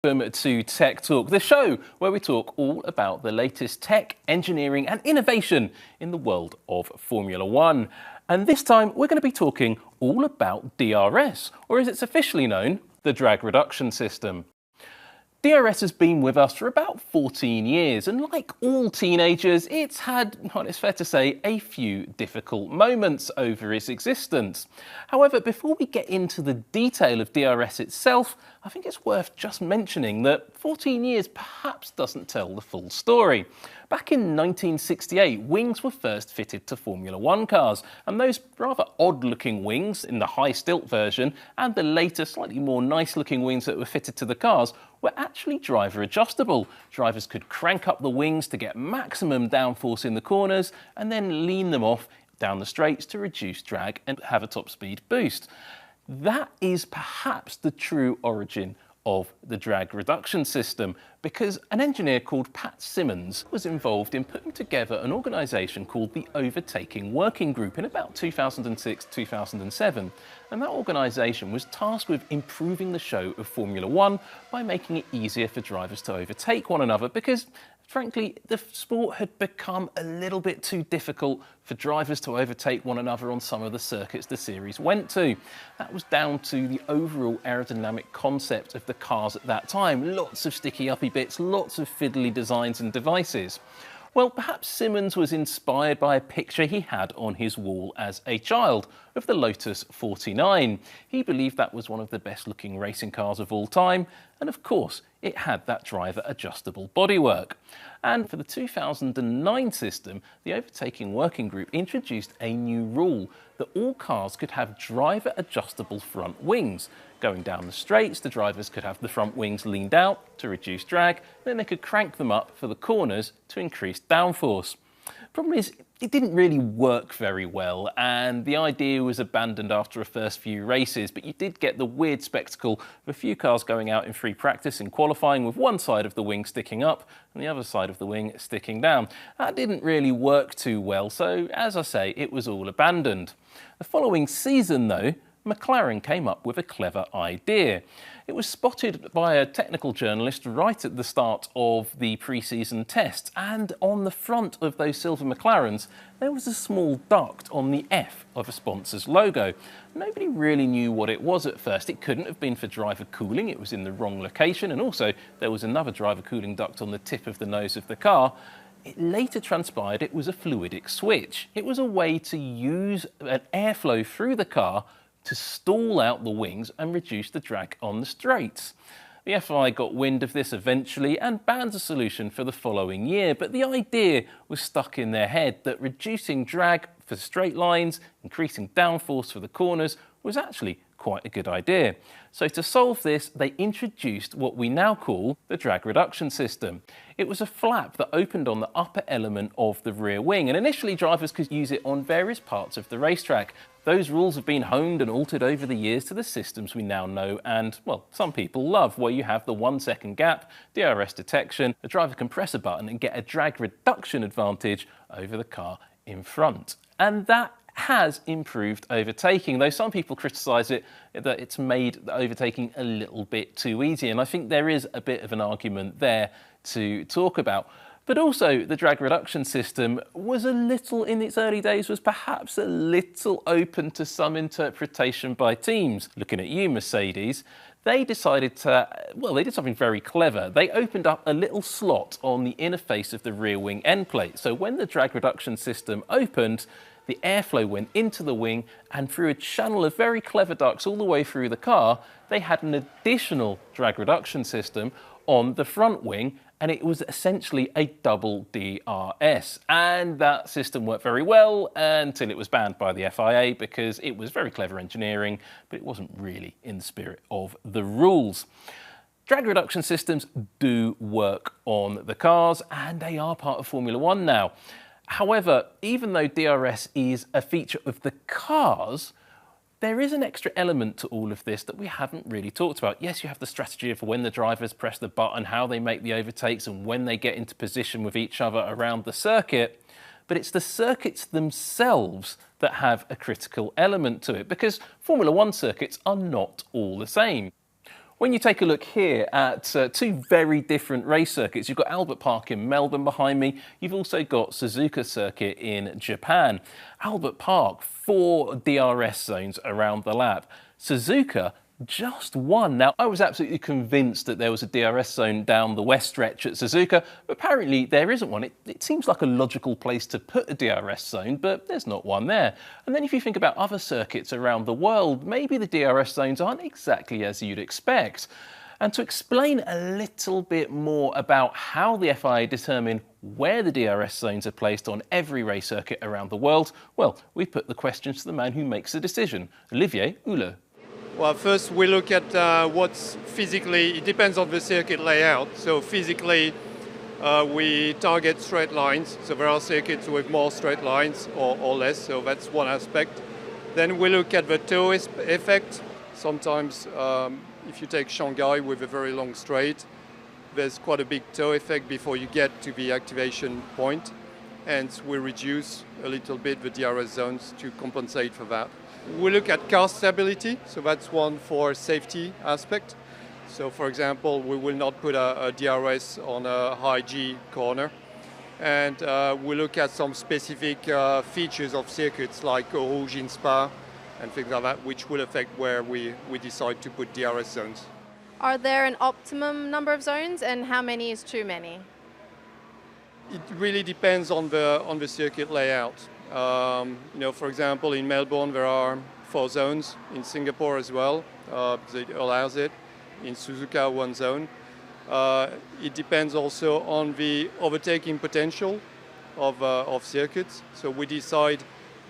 Welcome to Tech Talk, the show where we talk all about the latest tech, engineering and innovation in the world of Formula One. And this time we're going to be talking all about DRS, or as it's officially known, the drag reduction system. DRS has been with us for about 14 years, and like all teenagers, it's had, well, it's fair to say, a few difficult moments over its existence. However, before we get into the detail of DRS itself, I think it's worth just mentioning that 14 years perhaps doesn't tell the full story. Back in 1968, wings were first fitted to Formula One cars, and those rather odd-looking wings in the high stilt version and the later, slightly more nice-looking wings that were fitted to the cars were actually driver adjustable. Drivers could crank up the wings to get maximum downforce in the corners and then lean them off down the straights to reduce drag and have a top speed boost. That is perhaps the true origin of the drag reduction system, because an engineer called Pat Simmons was involved in putting together an organisation called the Overtaking Working Group in about 2006-2007, and that organisation was tasked with improving the show of Formula One by making it easier for drivers to overtake one another, because frankly, the sport had become a little bit too difficult for drivers to overtake one another on some of the circuits the series went to. That was down to the overall aerodynamic concept of the cars at that time. Lots of sticky uppy bits, lots of fiddly designs and devices. Well, perhaps Simmons was inspired by a picture he had on his wall as a child of the Lotus 49. He believed that was one of the best looking racing cars of all time, and of course it had that driver adjustable bodywork. And for the 2009 system, the Overtaking Working Group introduced a new rule that all cars could have driver adjustable front wings. Going down the straights, the drivers could have the front wings leaned out to reduce drag, then they could crank them up for the corners to increase downforce. Problem is, it didn't really work very well, and the idea was abandoned after the first few races, but you did get the weird spectacle of a few cars going out in free practice in qualifying with one side of the wing sticking up and the other side of the wing sticking down. That didn't really work too well, so as I say, it was all abandoned. The following season, though, McLaren came up with a clever idea. It was spotted by a technical journalist right at the start of the pre-season test, and on the front of those silver McLarens there was a small duct on the F of a sponsor's logo. Nobody really knew what it was at first. It couldn't have been for driver cooling, it was in the wrong location, and also there was another driver cooling duct on the tip of the nose of the car. It later transpired it was a fluidic switch. It was a way to use an airflow through the car to stall out the wings and reduce the drag on the straights. The FIA got wind of this eventually and banned the solution for the following year, but the idea was stuck in their head that reducing drag for straight lines, increasing downforce for the corners was actually quite a good idea. So to solve this, they introduced what we now call the drag reduction system. It was a flap that opened on the upper element of the rear wing, and initially drivers could use it on various parts of the racetrack. Those rules have been honed and altered over the years to the systems we now know and, well, some people love, where you have the 1 second gap, DRS detection, a driver can press a button and get a drag reduction advantage over the car in front. And that has improved overtaking, though some people criticise it that it's made the overtaking a little bit too easy, and I think there is a bit of an argument there to talk about. But also the drag reduction system was a little, in its early days, was perhaps a little open to some interpretation by teams. Looking at you, Mercedes, they decided to, well, they did something very clever. They opened up a little slot on the inner face of the rear wing end plate. So when the drag reduction system opened, the airflow went into the wing, and through a channel of very clever ducts all the way through the car, they had an additional drag reduction system on the front wing, and it was essentially a double DRS. And that system worked very well until it was banned by the FIA because it was very clever engineering, but it wasn't really in the spirit of the rules. Drag reduction systems do work on the cars, and they are part of Formula One now. However, even though DRS is a feature of the cars, there is an extra element to all of this that we haven't really talked about. Yes, you have the strategy of when the drivers press the button, how they make the overtakes, and when they get into position with each other around the circuit, but it's the circuits themselves that have a critical element to it, because Formula One circuits are not all the same. When you take a look here at two very different race circuits, you've got Albert Park in Melbourne behind me. You've also got Suzuka Circuit in Japan. Albert Park, 4 DRS zones around the lap. Suzuka, just 1. Now, I was absolutely convinced that there was a DRS zone down the west stretch at Suzuka, but apparently there isn't one. It seems like a logical place to put a DRS zone, but there's not one there. And then if you think about other circuits around the world, maybe the DRS zones aren't exactly as you'd expect. And to explain a little bit more about how the FIA determine where the DRS zones are placed on every race circuit around the world, well, we put the questions to the man who makes the decision, Olivier Hulot. Well, first we look at what's physically, it depends on the circuit layout. So physically, we target straight lines. So there are circuits with more straight lines or less, so that's one aspect. Then we look at the toe effect. Sometimes, if you take Shanghai with a very long straight, there's quite a big toe effect before you get to the activation point. And we reduce a little bit the DRS zones to compensate for that. We look at car stability, so that's one for safety aspect. So for example, we will not put a DRS on a high G corner. And we look at some specific features of circuits like Eau Rouge in Spa and things like that, which will affect where we decide to put DRS zones. Are there an optimum number of zones, and how many is too many? It really depends on the circuit layout. For example, in Melbourne there are 4 zones. In Singapore as well, it allows it. In Suzuka, 1 zone. It depends also on the overtaking potential of circuits. So we decide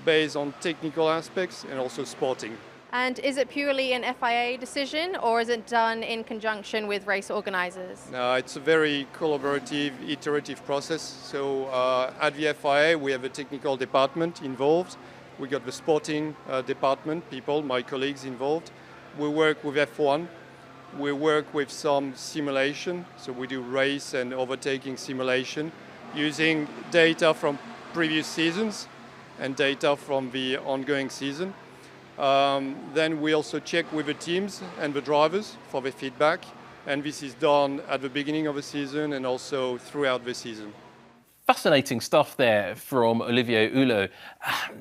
based on technical aspects and also sporting. And is it purely an FIA decision, or is it done in conjunction with race organisers? No, it's a very collaborative, iterative process. So at the FIA, we have a technical department involved. We got the sporting department people, my colleagues involved. We work with F1. We work with some simulation. So we do race and overtaking simulation using data from previous seasons and data from the ongoing season. Then we also check with the teams and the drivers for the feedback, and this is done at the beginning of the season and also throughout the season. Fascinating stuff there from Olivier Hulot.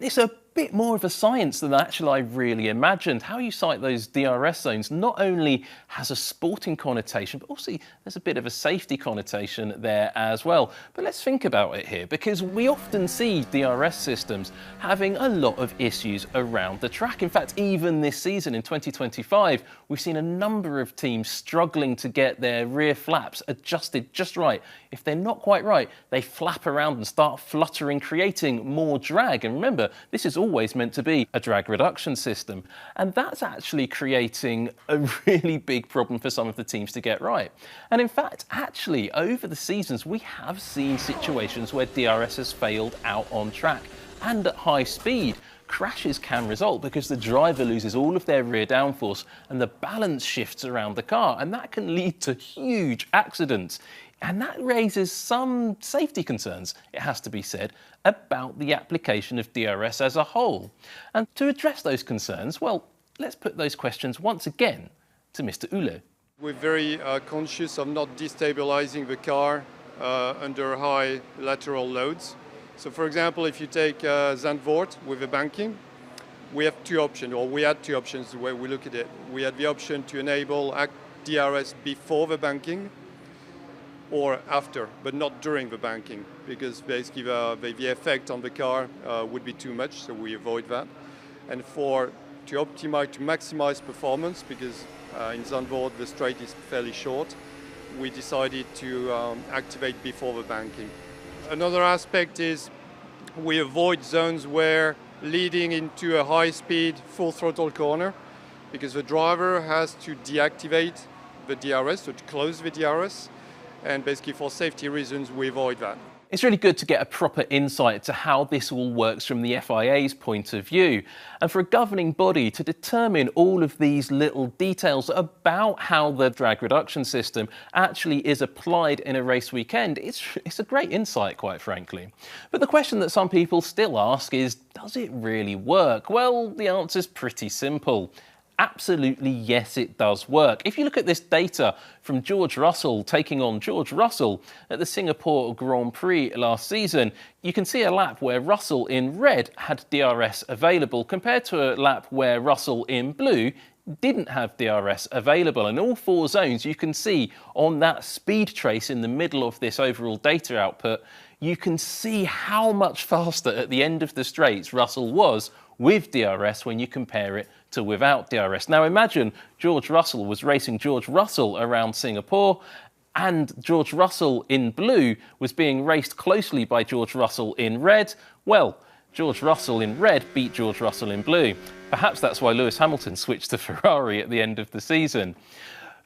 It's a bit more of a science than actually I really imagined. How you cite those DRS zones not only has a sporting connotation, but also there's a bit of a safety connotation there as well. But let's think about it here, because we often see DRS systems having a lot of issues around the track. In fact, even this season in 2025, we've seen a number of teams struggling to get their rear flaps adjusted just right. If they're not quite right, they flap around and start fluttering, creating more drag. And remember, this is always meant to be a drag reduction system. And that's actually creating a really big problem for some of the teams to get right. And in fact, actually, over the seasons, we have seen situations where DRS has failed out on track. And at high speed, crashes can result because the driver loses all of their rear downforce and the balance shifts around the car, and that can lead to huge accidents. And that raises some safety concerns, it has to be said, about the application of DRS as a whole. And to address those concerns, well, let's put those questions once again to Mr. Hulot. We're very conscious of not destabilizing the car under high lateral loads. So for example, if you take Zandvoort with the banking, we have 2 options, or we had 2 options the way we look at it. We had the option to enable DRS before the banking or after, but not during the banking, because basically the effect on the car would be too much, so we avoid that. And to maximize performance, because in Zandvoort the straight is fairly short, we decided to activate before the banking. Another aspect is we avoid zones where leading into a high-speed full throttle corner, because the driver has to deactivate the DRS, so to close the DRS, and basically for safety reasons we avoid that. It's really good to get a proper insight to how this all works from the FIA's point of view, and for a governing body to determine all of these little details about how the drag reduction system actually is applied in a race weekend. It's a great insight, quite frankly. But the question that some people still ask is, does it really work? Well, the answer's pretty simple. Absolutely, yes, it does work. If you look at this data from George Russell taking on George Russell at the Singapore Grand Prix last season, you can see a lap where Russell in red had DRS available compared to a lap where Russell in blue didn't have DRS available. In all 4 zones, you can see on that speed trace in the middle of this overall data output, you can see how much faster at the end of the straights Russell was with DRS when you compare it to without DRS. Now imagine George Russell was racing George Russell around Singapore, and George Russell in blue was being raced closely by George Russell in red. Well, George Russell in red beat George Russell in blue. Perhaps that's why Lewis Hamilton switched to Ferrari at the end of the season.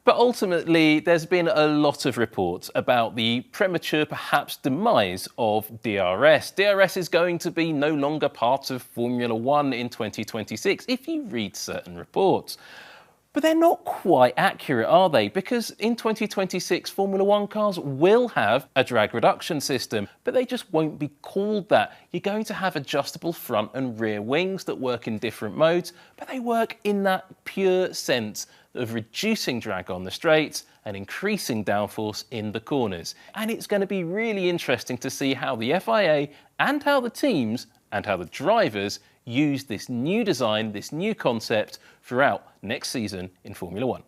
But ultimately, there's been a lot of reports about the premature, perhaps, demise of DRS. DRS is going to be no longer part of Formula One in 2026, if you read certain reports. But they're not quite accurate, are they? Because in 2026, Formula One cars will have a drag reduction system, but they just won't be called that. You're going to have adjustable front and rear wings that work in different modes, but they work in that pure sense of reducing drag on the straights and increasing downforce in the corners. And it's going to be really interesting to see how the FIA and how the teams and how the drivers use this new design, this new concept throughout next season in Formula One.